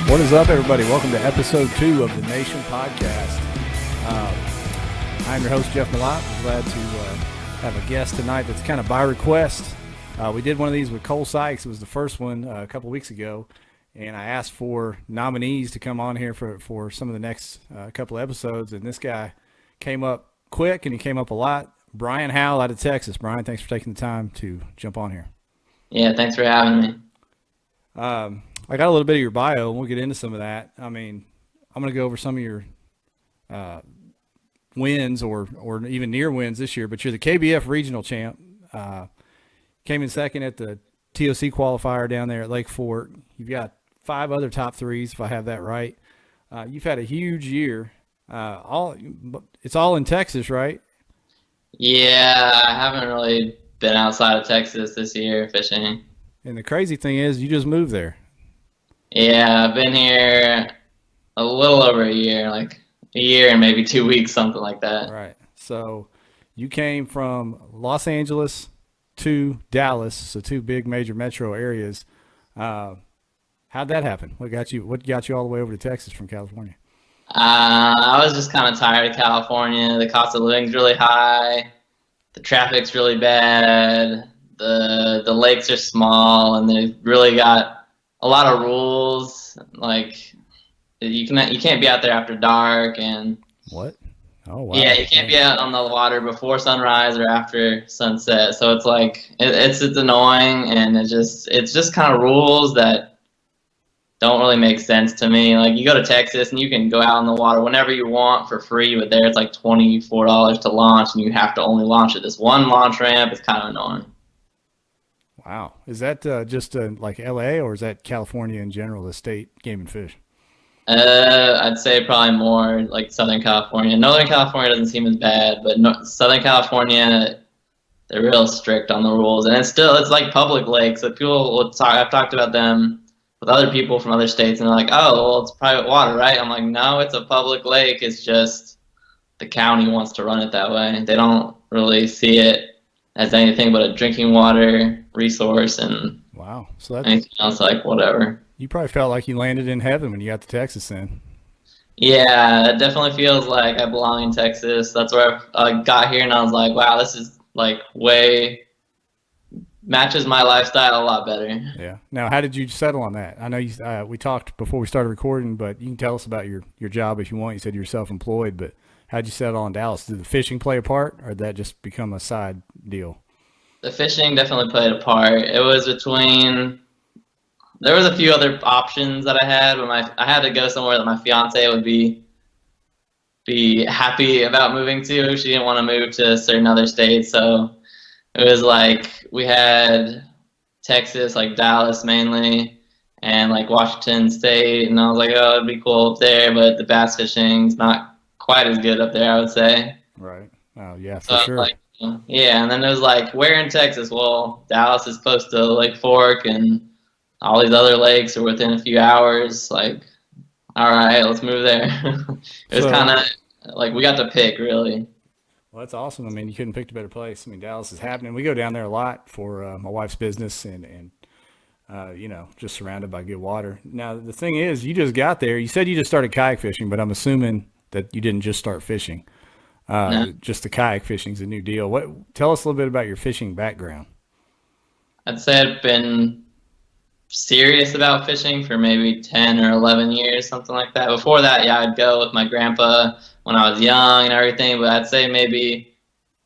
What is up, everybody? Welcome to episode 2 of the Nation Podcast. I'm your host, Jeff Malott. I'm glad to have a guest tonight that's kind of by request. We did one of these with Cole Sykes. It was the first one a couple weeks ago, and I asked for nominees to come on here for some of the next couple episodes, and this guy came up quick, and he came up a lot. Bryan Howell out of Texas. Bryan, thanks for taking the time to jump on here. Yeah, thanks for having me. I got a little bit of your bio, and we'll get into some of that. I mean, I'm going to go over some of your wins or even near wins this year, but you're the KBF regional champ. Came in second at the TOC qualifier down there at Lake Fork. You've got 5 other top threes, if I have that right. You've had a huge year. It's all in Texas, right? Yeah, I haven't really been outside of Texas this year fishing. And the crazy thing is, you just moved there. Yeah, I've been here a little over a year, like a year and maybe 2 weeks, something like that. Right. So you came from Los Angeles to Dallas, so 2 big major metro areas. How'd that happen? What got you all the way over to Texas from California? I was just kind of tired of California. The cost of living's really high. The traffic's really bad. The lakes are small, and they've really got a lot of rules. Like you can't be out there after dark, and what? Oh wow. Yeah, you can't be out on the water before sunrise or after sunset. So it's like it's annoying, and it's just kind of rules that don't really make sense to me. Like you go to Texas and you can go out on the water whenever you want for free, but there it's like $24 to launch, and you have to only launch at this one launch ramp. It's kind of annoying. Wow. Is that just like LA, or is that California in general, the state Game and Fish? I'd say probably more like Southern California. Northern California doesn't seem as bad, but Southern California, they're real strict on the rules. And it's like public lakes. So people will talk, I've talked about them with other people from other states, and they're like, oh, well, it's private water, right? I'm like, no, it's a public lake. It's just the county wants to run it that way. They don't really see it as anything but a drinking water resource, and wow, so that's anything else, like whatever. You probably felt like you landed in heaven when you got to Texas then. Yeah, it definitely feels like I belong in Texas. That's where I got here, and I was like, wow, this is like way matches my lifestyle a lot better. Yeah. Now, how did you settle on that? I know we talked before we started recording, but you can tell us about your job if you want. You said you're self-employed, but how'd you settle on Dallas? Did the fishing play a part, or did that just become a side deal? The fishing definitely played a part. It was there was a few other options that I had, but I had to go somewhere that my fiance would be happy about moving to. She didn't want to move to certain other states, so it was like we had Texas, like Dallas mainly, and like Washington State, and I was like, oh, it'd be cool up there, but the bass fishing's not quite as good up there, I would say. Right. Oh yeah, for sure. Like, yeah, and then it was like, where in Texas? Well, Dallas is close to Lake Fork, and all these other lakes are within a few hours. Like, all right, let's move there. It was kind of like we got to pick, really. Well, that's awesome. I mean, you couldn't pick a better place. I mean, Dallas is happening. We go down there a lot for my wife's business, and just surrounded by good water. Now, the thing is, you just got there. You said you just started kayak fishing, but I'm assuming that you didn't just start fishing. No. Just the kayak fishing is a new deal. Tell us a little bit about your fishing background. I'd say I've been serious about fishing for maybe 10 or 11 years, something like that. Before that, yeah, I'd go with my grandpa when I was young and everything, but I'd say maybe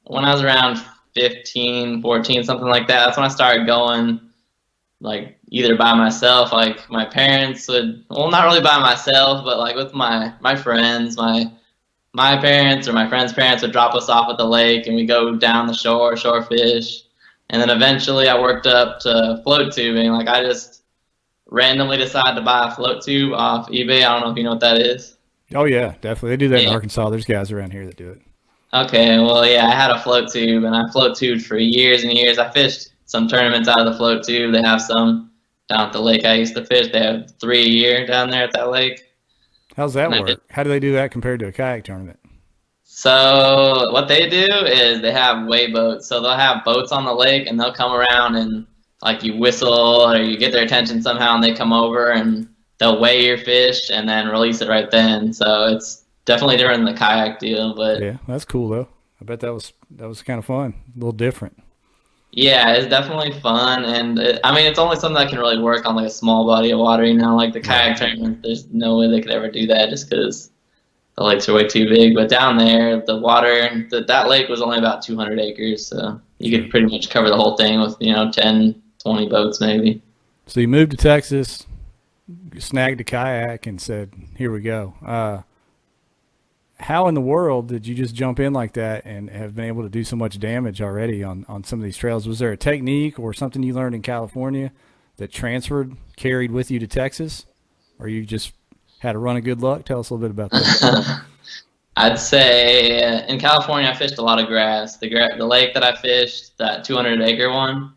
when I was around 15, 14, something like that, that's when I started going, like, either by myself, like my parents would, well, not really by myself, but like with my friends, my parents or my friends' parents would drop us off at the lake, and we go down the shore fish. And then eventually I worked up to float tubing. Like I just randomly decided to buy a float tube off eBay. I don't know if you know what that is. Oh yeah, definitely. They do that in Arkansas. There's guys around here that do it. Okay, well, yeah, I had a float tube, and I float tubed for years and years. I fished some tournaments out of the float tube. They have some down at the lake I used to fish. They have 3 a year down there at that lake. How's that work? How do they do that compared to a kayak tournament? So what they do is they have weigh boats. So they'll have boats on the lake, and they'll come around and like you whistle or you get their attention somehow, and they come over and they'll weigh your fish and then release it right then. So it's definitely different than the kayak deal, but Yeah, that's cool though. I bet that was kind of fun, a little different. yeah, it's definitely fun. And I mean, it's only something that can really work on like a small body of water. Like the Right. kayak tournament, there's no way they could ever do that just because the lakes are way too big. But down there, the water, that lake was only about 200 acres, so you Sure. could pretty much cover the whole thing with 10, 20 boats maybe. So you moved to Texas, snagged a kayak, and said, "Here we go." How in the world did you just jump in like that and have been able to do so much damage already on some of these trails? Was there a technique or something you learned in California that transferred, carried with you to Texas, or you just had a run of good luck? Tell us a little bit about that. I'd say in California, I fished a lot of grass. The lake that I fished, that 200-acre one,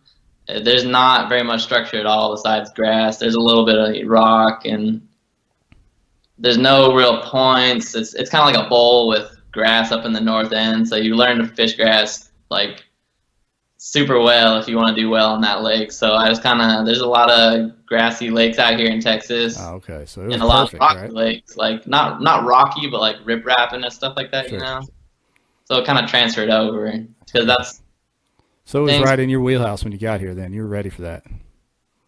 there's not very much structure at all besides grass. There's a little bit of rock, and there's no real points. It's kind of like a bowl with grass up in the north end. So you learn to fish grass like super well if you want to do well on that lake. So I just there's a lot of grassy lakes out here in Texas, Oh, okay, so it was and a lot of perfect, rocky right? lakes, like not rocky, but like riprap and stuff like that, Sure. So it kind of transferred over because that's So it was things. right in your wheelhouse when you got here. Then you were ready for that.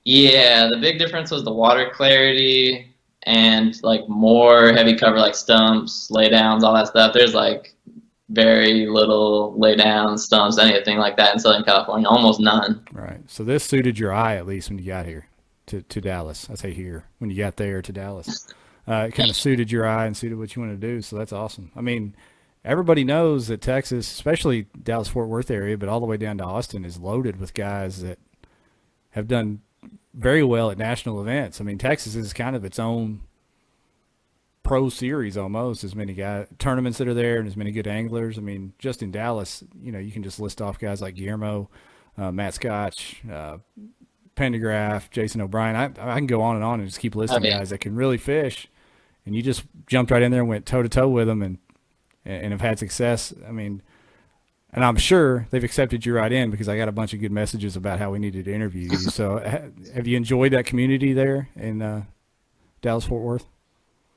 Yeah, the big difference was the water clarity and like more heavy cover like stumps, laydowns, all that stuff. There's like very little laydowns, stumps, anything like that in Southern California, almost none. Right. So this suited your eye at least when you got here to Dallas. I say here when you got there to Dallas. It kind of suited your eye and suited what you wanted to do. So that's awesome. I mean, everybody knows that Texas, especially Dallas Fort Worth area, but all the way down to Austin, is loaded with guys that have done very well at national events. I mean, Texas is kind of its own pro series almost. As many guys tournaments that are there, and as many good anglers. I mean, just in Dallas, you can just list off guys like Guillermo, Matt Scotch, Pendergraph, Jason O'Brien. I can go on and just keep listing Okay. guys that can really fish, and you just jumped right in there and went toe to toe with them and have had success. I mean, and I'm sure they've accepted you right in because I got a bunch of good messages about how we needed to interview you. So, have you enjoyed that community there in Dallas Fort Worth?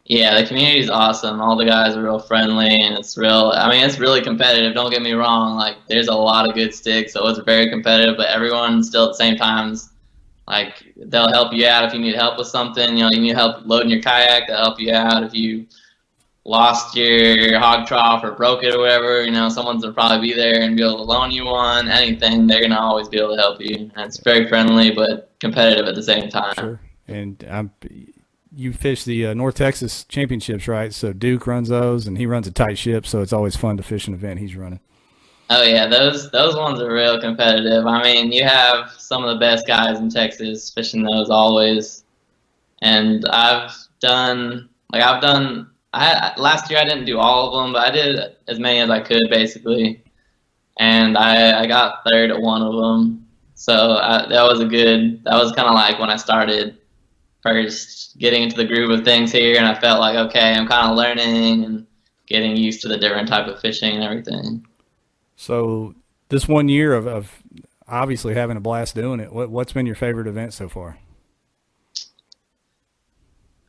Yeah, the community is awesome. All the guys are real friendly, and it's real. I mean, it's really competitive. Don't get me wrong. Like, there's a lot of good sticks, so it's very competitive. But everyone still at the same times, like, they'll help you out if you need help with something. You need help loading your kayak. They'll help you out if you lost your hog trough or broke it or whatever. Someone's gonna probably be there and be able to loan you one. Anything, they're gonna always be able to help you. And it's very friendly but competitive at the same time. Sure. And you fish the North Texas Championships, right? So Duke runs those, and he runs a tight ship, so it's always fun to fish an event he's running. Oh yeah, those ones are real competitive. I mean, you have some of the best guys in Texas fishing those always. And last year I didn't do all of them, but I did as many as I could basically. And I got third at one of them. So that was kind of like when I started first getting into the groove of things here, and I felt like, okay, I'm kind of learning and getting used to the different type of fishing and everything. So this one year of obviously having a blast doing it, what's been your favorite event so far?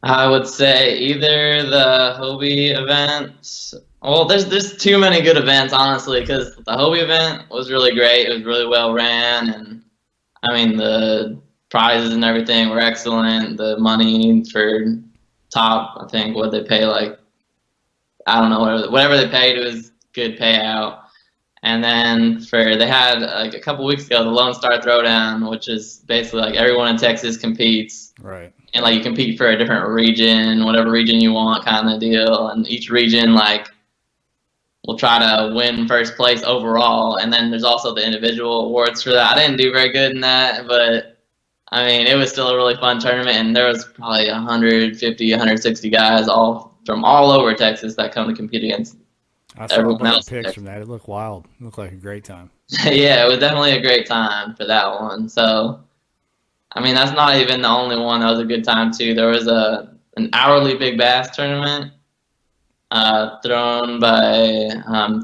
I would say either the Hobie event. Well, there's too many good events, honestly, because the Hobie event was really great. It was really well ran, and I mean the prizes and everything were excellent. The money for top, I think, what they pay, like, I don't know, whatever they paid, it was good payout. And then they had like a couple weeks ago the Lone Star Throwdown, which is basically like everyone in Texas competes. Right. And like you compete for a different region, whatever region you want, kind of deal. And each region like will try to win first place overall. And then there's also the individual awards for that. I didn't do very good in that, but I mean it was still a really fun tournament. And there was probably 150, 160 guys all from all over Texas that come to compete against I saw a everyone bunch of else. pics from that. It looked wild. It looked like a great time. Yeah, it was definitely a great time for that one. So, I mean, that's not even the only one that was a good time too. There was an hourly big bass tournament, thrown by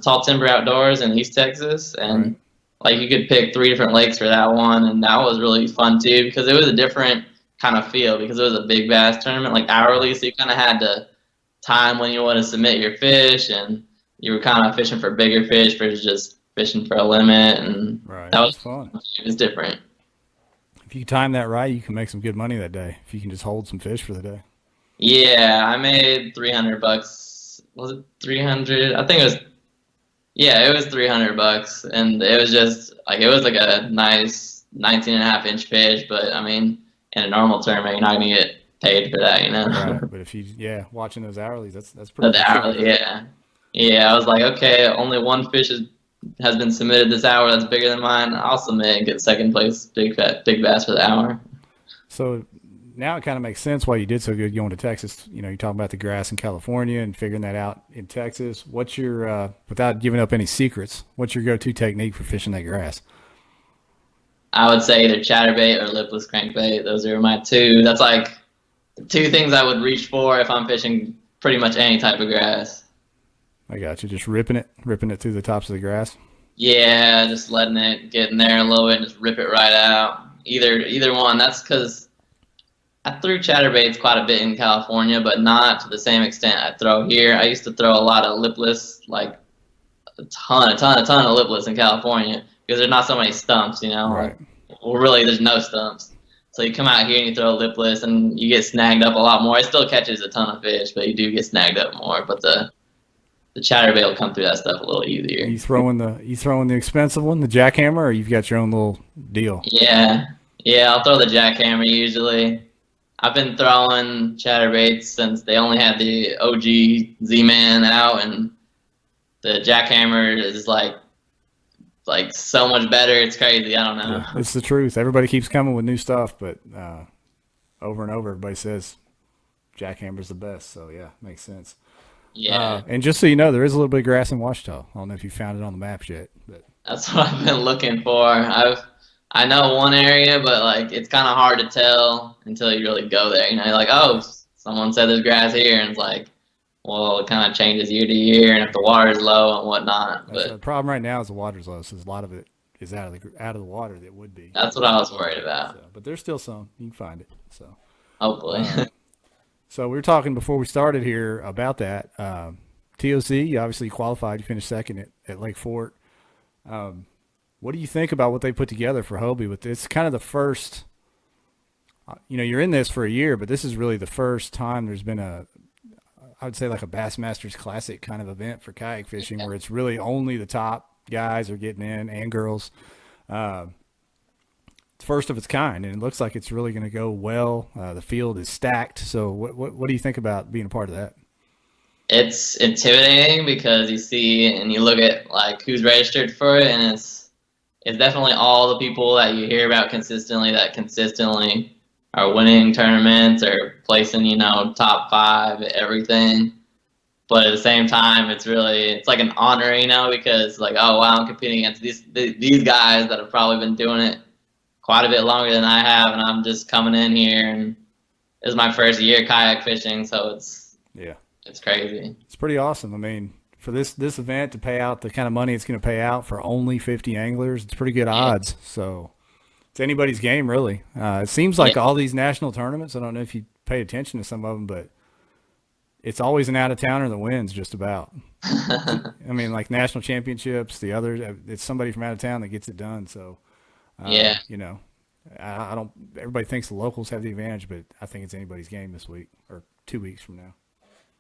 Tall Timber Outdoors in East Texas, and like you could pick 3 different lakes for that one, and that was really fun too because it was a different kind of feel because it was a big bass tournament, like hourly, so you kind of had to time when you want to submit your fish, and you were kind of fishing for bigger fish versus just fishing for a limit, and that was fun. It was different. If you time that right, you can make some good money that day. If you can just hold some fish for the day. Yeah, I made $300. Was it 300? I think it was. Yeah, it was $300, and it was just like it was like a nice 19.5-inch fish. But I mean, in a normal tournament, you're not gonna get paid for that, you know. Right. But if you, watching those hourlies, that's pretty. But the hourly, yeah. I was like, okay, only one fish has been submitted this hour that's bigger than mine. I'll submit and get second place big bass for the hour. So now it kind of makes sense why you did so good going to Texas. You know, you're talking about the grass in California and figuring that out in Texas. What's your, without giving up any secrets, what's your go-to technique for fishing that grass? I would say either chatterbait or lipless crankbait. Those are my 2. That's like the 2 things I would reach for if I'm fishing pretty much any type of grass. I got you. Just ripping it through the tops of the grass. Yeah, just letting it get in there a little bit and just rip it right out. Either one. That's because I threw chatterbaits quite a bit in California, but not to the same extent I throw here. I used to throw a lot of lipless, like a ton of lipless in California because there's not so many stumps, you know. Right. Well, really, there's no stumps. So you come out here and you throw a lipless, and you get snagged up a lot more. It still catches a ton of fish, but you do get snagged up more. But the chatterbait will come through that stuff a little easier. You throwing the expensive one, the jackhammer, or you've got your own little deal? Yeah, I'll throw the jackhammer usually. I've been throwing chatterbaits since they only had the OG Z-Man out, and the jackhammer is like so much better. It's crazy. I don't know. Yeah, it's the truth. Everybody keeps coming with new stuff, but over and over, everybody says jackhammer's the best. So yeah, makes sense. Yeah. And just so you know, there is a little bit of grass in Ouachita. I don't know if you found it on the maps yet, but that's what I've been looking for. I know one area, but like it's kind of hard to tell until you really go there. You know, you're like, oh, someone said there's grass here, and it's like, well, it kind of changes year to year, and if the water is low and whatnot. But the problem right now is the water's low, so a lot of it is out of the water that would be. That's what I was worried about. So, but there's still some. You can find it. So hopefully. So we were talking before we started here about that. TOC, you obviously qualified. You finished second at Lake Fort. What do you think about what they put together for Hobie? With this, kind of the first, you're in this for a year, but this is really the first time there's been I would say like a Bassmasters Classic kind of event for kayak fishing, where it's really only the top guys are getting in and girls. It's first of its kind, and it looks like it's really going to go well. The field is stacked. So what do you think about being a part of that? It's intimidating because you see and you look at like who's registered for it, and it's definitely all the people that you hear about consistently that consistently are winning tournaments or placing, top 5 at everything. But at the same time, it's like an honor, because like, oh wow, I'm competing against these guys that have probably been doing it quite a bit longer than I have, and I'm just coming in here, and it's my first year kayak fishing, so it's crazy. It's pretty awesome. I mean, for this event to pay out the kind of money it's going to pay out for only 50 anglers, it's pretty good odds. So it's anybody's game, really. It seems like all these national tournaments, I don't know if you pay attention to some of them, but it's always an out-of-towner that wins just about. I mean, like national championships, the others, it's somebody from out of town that gets it done. So, I don't. Everybody thinks the locals have the advantage, but I think it's anybody's game this week or 2 weeks from now.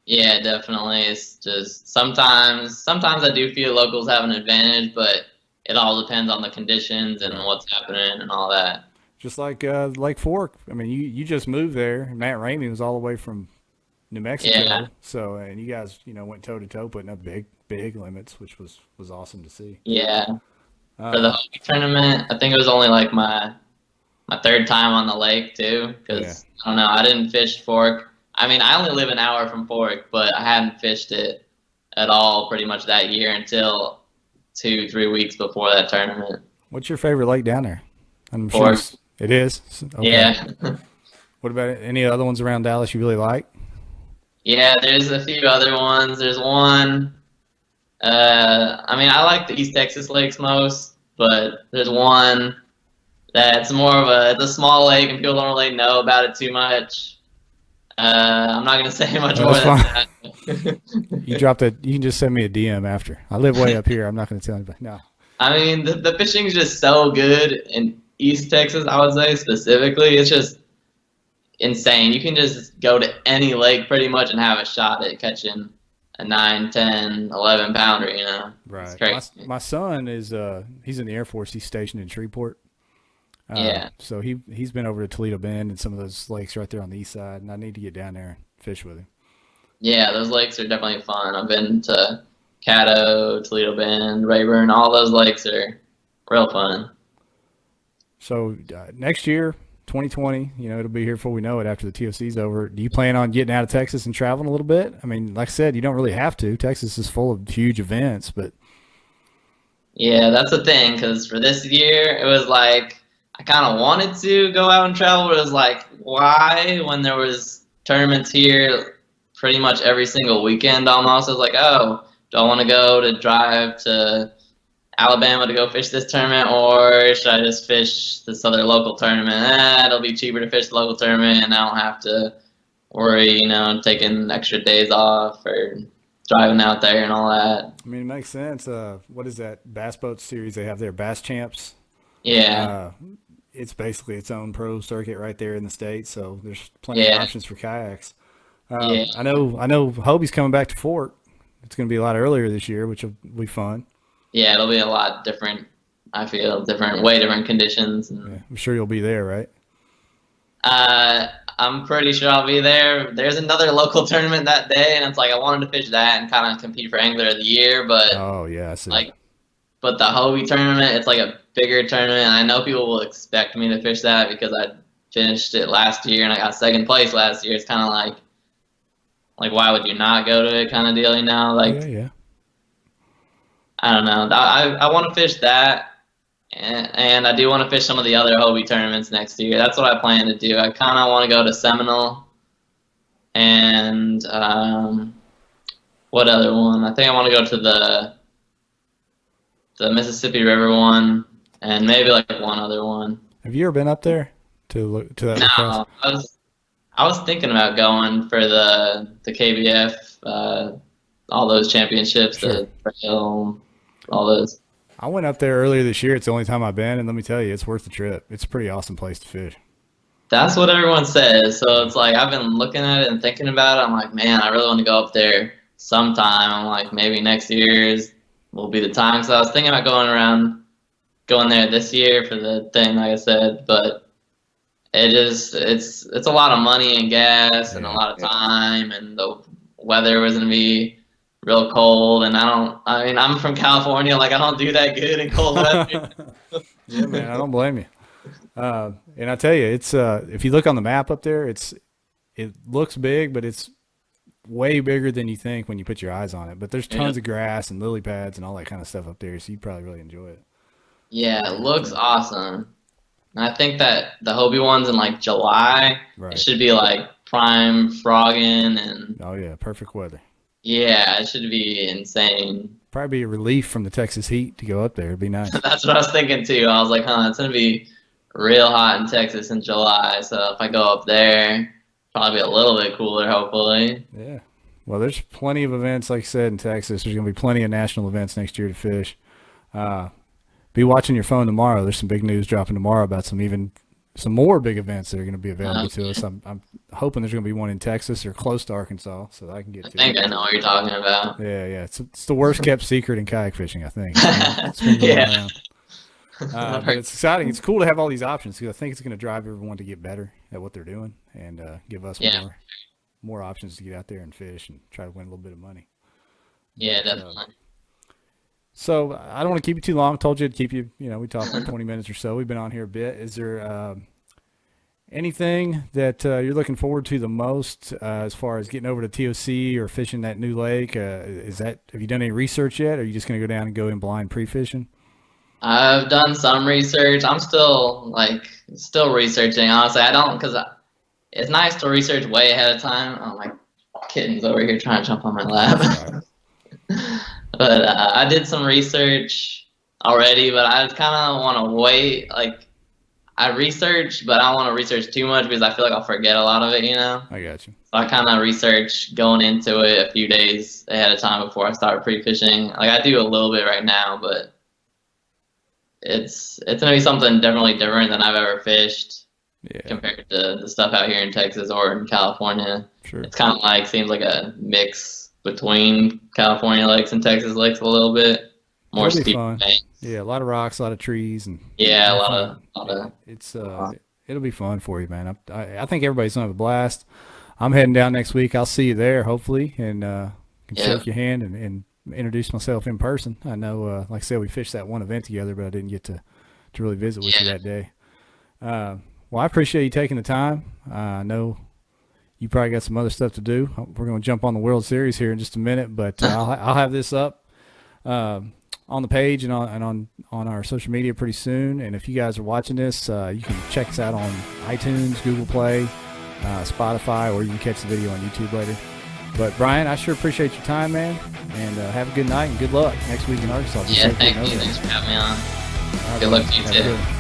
Yeah, definitely. It's just sometimes I do feel locals have an advantage, but it all depends on the conditions and what's happening and all that. Just like Lake Fork. I mean, you just moved there. Matt Ramey was all the way from New Mexico. Yeah. So, and you guys, went toe to toe, putting up big limits, which was awesome to see. Yeah. For the Hobie tournament, I think it was only like my third time on the lake too, because I don't know, I didn't fish Fork. I mean, I only live an hour from Fork, but I hadn't fished it at all pretty much that year until 2-3 weeks before that tournament. What's your favorite lake down there? I'm Fork. sure it is. Okay. Yeah. What about any other ones around Dallas you really like? Yeah, there's a few other ones. There's one. I mean, I like the East Texas lakes most, but there's one that's more of it's a small lake and people don't really know about it too much. I'm not gonna say much more That's than fine. that. You dropped it. You can just send me a DM after. I live way up here. I'm not going to tell anybody. No. I mean, the fishing is just so good in East Texas, I would say specifically. It's just insane. You can just go to any lake pretty much and have a shot at catching a 9, 10, 11 pounder, you know? It's Right. crazy. My son is he's in the Air Force. He's stationed in Shreveport. Yeah. So he's been over to Toledo Bend and some of those lakes right there on the east side, and I need to get down there and fish with him. Yeah, those lakes are definitely fun. I've been to Caddo, Toledo Bend, Rayburn. All those lakes are real fun. So next year, 2020, it'll be here before we know it after the TOC's over. Do you plan on getting out of Texas and traveling a little bit? I mean, like I said, you don't really have to. Texas is full of huge events, but Yeah, that's the thing, because for this year, it was like I kind of wanted to go out and travel, but it was like, why when there was tournaments here pretty much every single weekend almost? I was like, oh, do I want to go to drive to Alabama to go fish this tournament, or should I just fish this other local tournament? It'll be cheaper to fish the local tournament, and I don't have to worry, taking extra days off or driving out there and all that. I mean, it makes sense. What is that bass boat series they have there? Bass Champs. Yeah, It's basically its own pro circuit right there in the state, so there's plenty of yeah, options for kayaks. yeah. I know Hobie's coming back to Fort. It's going to be a lot earlier this year, which will be fun. Yeah, it'll be a lot different. I feel way different conditions. Yeah, I'm sure you'll be there, right? I'm pretty sure I'll be there. There's another local tournament that day, and it's like I wanted to fish that and kind of compete for Angler of the Year, but Oh yeah, I see. like, but the Hobie tournament, it's like a bigger tournament. And I know people will expect me to fish that because I finished it last year and I got second place last year. It's kind of like why would you not go to it kind of deal, Yeah. I don't know. I want to fish that, and I do want to fish some of the other Hobie tournaments next year. That's what I plan to do. I kind of want to go to Seminole, and what other one? I think I want to go to the Mississippi River one, and maybe like one other one. Have you ever been up there to look to that lacrosse? No, I was thinking about going for the KBF, all those championships, Sure. the trail, all those. I went up there earlier this year. It's the only time I've been, and let me tell you, it's worth the trip. It's a pretty awesome place to fish. That's what everyone says. So it's like I've been looking at it and thinking about it. I'm like, man, I really want to go up there sometime. I'm like, maybe next year's will be the time. So I was thinking about going there this year for the thing, like I said, but it's a lot of money and gas and a lot of time, and the weather was gonna be real cold, and I mean, I'm from California, like I don't do that good in cold weather. Yeah, man, I don't blame you. And I tell you, it's if you look on the map up there, it looks big, but it's way bigger than you think when you put your eyes on it. But there's tons of grass and lily pads and all that kind of stuff up there, so you probably really enjoy it. Yeah, it looks awesome. And I think that the Hobie one's in like July. Right. It should be like prime frogging, and Oh yeah, perfect weather. yeah, it should be insane. Probably be a relief from the Texas heat to go up there. It'd be nice. That's what I was thinking too. I was like, it's gonna be real hot in Texas in July. So if I go up there, probably be a little bit cooler, hopefully. Yeah. Well, there's plenty of events, like I said, in Texas. There's going to be plenty of national events next year to fish. Be watching your phone tomorrow. There's some big news dropping tomorrow about some more big events that are going to be available to us. I'm hoping there's going to be one in Texas or close to Arkansas, so that I can get I to. think I know what you're talking about. Yeah. It's the worst kept secret in kayak fishing, I think. It's been going Yeah. around. But it's exciting. It's cool to have all these options because I think it's going to drive everyone to get better at what they're doing and give us more options to get out there and fish and try to win a little bit of money. Yeah, definitely. So I don't want to keep you too long. I told you to keep you, we talked like 20 minutes or so. We've been on here a bit. Is there anything that you're looking forward to the most as far as getting over to TOC or fishing that new lake? Have you done any research yet? Or are you just going to go down and go in blind pre-fishing? I've done some research. I'm still researching. Honestly, I don't, because it's nice to research way ahead of time. I'm like, kittens over here trying to jump on my lap. Right. But I did some research already, but I kind of want to wait. Like, I researched, but I don't want to research too much because I feel like I'll forget a lot of it, you know? I got you. So I kind of researched going into it a few days ahead of time before I started pre-fishing. Like, I do a little bit right now, but it's going to be something definitely different than I've ever fished compared to the stuff out here in Texas or in California. Sure. It's kind of like, seems like a mix between California lakes and Texas lakes a little bit. More It'll be steep fun. banks. Yeah, a lot of rocks, a lot of trees, and Yeah, a lot of. It's it'll be fun for you, man. I think everybody's gonna have a blast. I'm heading down next week. I'll see you there, hopefully, and can shake your hand and introduce myself in person. I know, like I said, we fished that one event together, but I didn't get to really visit with you that day. Well, I appreciate you taking the time. I know you probably got some other stuff to do. We're going to jump on the World Series here in just a minute, but I'll have this up on the page and on our social media pretty soon. And if you guys are watching this, you can check us out on iTunes, Google Play, Spotify, or you can catch the video on YouTube later. But Bryan, I sure appreciate your time, man, and have a good night and good luck next week in Arkansas. Yeah, thank you. Thanks for having me on. Right, good luck to you too.